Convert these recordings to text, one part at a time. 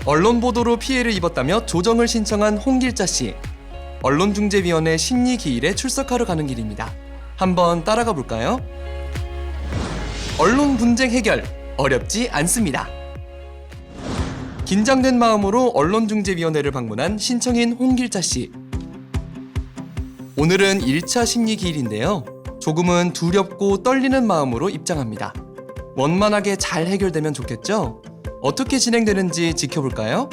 언론 보도로 피해를 입었다며 조정을 신청한 홍길자 씨. 언론중재위원회 심리기일에 출석하러 가는 길입니다. 한번 따라가 볼까요? 언론 분쟁 해결 어렵지 않습니다. 긴장된 마음으로 언론중재위원회를 방문한 신청인 홍길자 씨. 오늘은 1차 심리기일인데요. 조금은 두렵고 떨리는 마음으로 입장합니다. 원만하게 잘 해결되면 좋겠죠? 어떻게 진행되는지 지켜볼까요?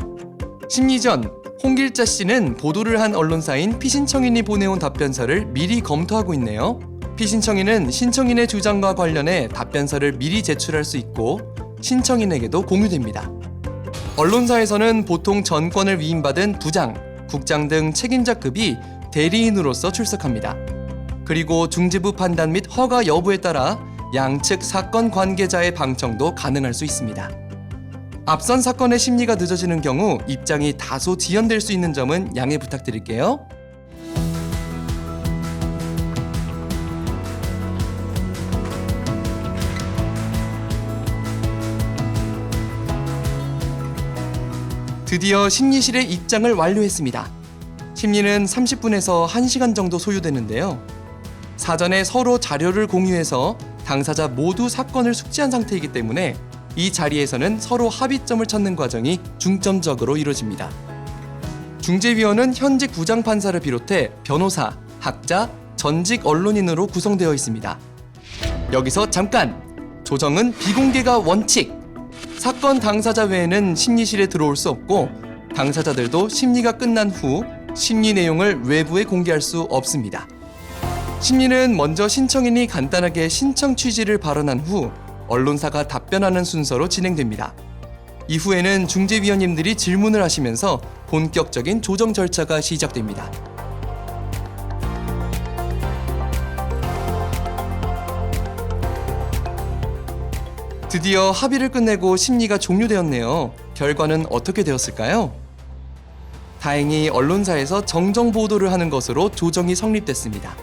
심리 전 홍길자 씨는 보도를 한 언론사인 피신청인이 보내온 답변서를 미리 검토하고 있네요. 피신청인은 신청인의 주장과 관련해 답변서를 미리 제출할 수 있고 신청인에게도 공유됩니다. 언론사에서는 보통 전권을 위임받은 부장, 국장 등 책임자급이 대리인으로서 출석합니다. 그리고 중재부 판단 및 허가 여부에 따라 양측 사건 관계자의 방청도 가능할 수 있습니다. 앞선 사건의 심리가 늦어지는 경우 입장이 다소 지연될 수 있는 점은 양해 부탁드릴게요. 드디어 심리실의 입장을 완료했습니다. 심리는 30분에서 1시간 정도 소요되는데요. 사전에 서로 자료를 공유해서 당사자 모두 사건을 숙지한 상태이기 때문에 이 자리에서는 서로 합의점을 찾는 과정이 중점적으로 이루어집니다. 중재위원은 현직 부장판사를 비롯해 변호사, 학자, 전직 언론인으로 구성되어 있습니다. 여기서 잠깐! 조정은 비공개가 원칙! 사건 당사자 외에는 심리실에 들어올 수 없고 당사자들도 심리가 끝난 후 심리 내용을 외부에 공개할 수 없습니다. 심리는 먼저 신청인이 간단하게 신청 취지를 발언한 후 언론사가 답변하는 순서로 진행됩니다. 이후에는 중재위원님들이 질문을 하시면서 본격적인 조정 절차가 시작됩니다. 드디어 합의를 끝내고 심리가 종료되었네요. 결과는 어떻게 되었을까요? 다행히 언론사에서 정정 보도를 하는 것으로 조정이 성립됐습니다.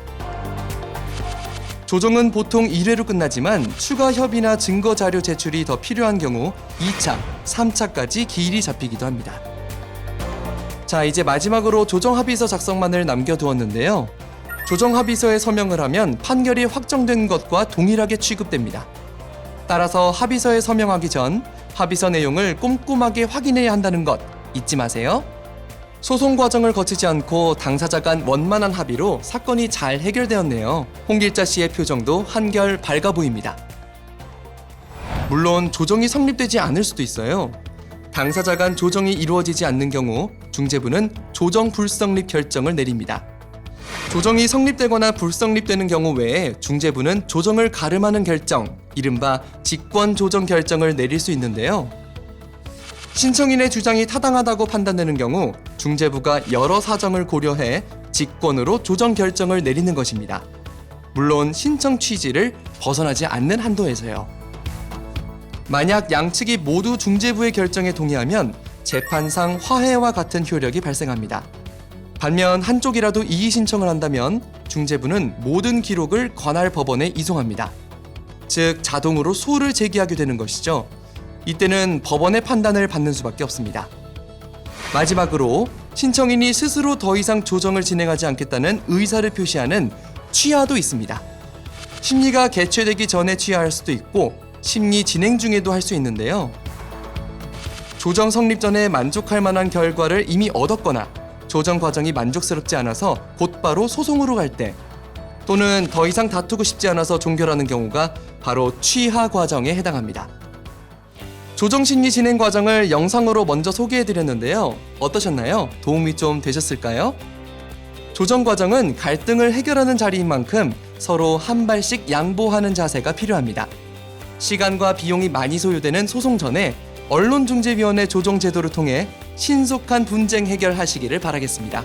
조정은 보통 1회로 끝나지만 추가 협의나 증거 자료 제출이 더 필요한 경우 2차, 3차까지 기일이 잡히기도 합니다. 자, 이제 마지막으로 조정 합의서 작성만을 남겨두었는데요. 조정 합의서에 서명을 하면 판결이 확정된 것과 동일하게 취급됩니다. 따라서 합의서에 서명하기 전 합의서 내용을 꼼꼼하게 확인해야 한다는 것 잊지 마세요. 소송 과정을 거치지 않고 당사자 간 원만한 합의로 사건이 잘 해결되었네요. 홍길자 씨의 표정도 한결 밝아 보입니다. 물론 조정이 성립되지 않을 수도 있어요. 당사자 간 조정이 이루어지지 않는 경우 중재부는 조정 불성립 결정을 내립니다. 조정이 성립되거나 불성립되는 경우 외에 중재부는 조정을 가름하는 결정, 이른바 직권 조정 결정을 내릴 수 있는데요. 신청인의 주장이 타당하다고 판단되는 경우 중재부가 여러 사정을 고려해 직권으로 조정 결정을 내리는 것입니다. 물론 신청 취지를 벗어나지 않는 한도에서요. 만약 양측이 모두 중재부의 결정에 동의하면 재판상 화해와 같은 효력이 발생합니다. 반면 한쪽이라도 이의 신청을 한다면 중재부는 모든 기록을 관할 법원에 이송합니다. 즉 자동으로 소를 제기하게 되는 것이죠. 이때는 법원의 판단을 받는 수밖에 없습니다. 마지막으로 신청인이 스스로 더 이상 조정을 진행하지 않겠다는 의사를 표시하는 취하도 있습니다. 심리가 개최되기 전에 취하할 수도 있고 심리 진행 중에도 할 수 있는데요. 조정 성립 전에 만족할 만한 결과를 이미 얻었거나 조정 과정이 만족스럽지 않아서 곧바로 소송으로 갈 때 또는 더 이상 다투고 싶지 않아서 종결하는 경우가 바로 취하 과정에 해당합니다. 조정 심리 진행 과정을 영상으로 먼저 소개해드렸는데요. 어떠셨나요? 도움이 좀 되셨을까요? 조정 과정은 갈등을 해결하는 자리인 만큼 서로 한 발씩 양보하는 자세가 필요합니다. 시간과 비용이 많이 소요되는 소송 전에 언론중재위원회 조정 제도를 통해 신속한 분쟁 해결하시기를 바라겠습니다.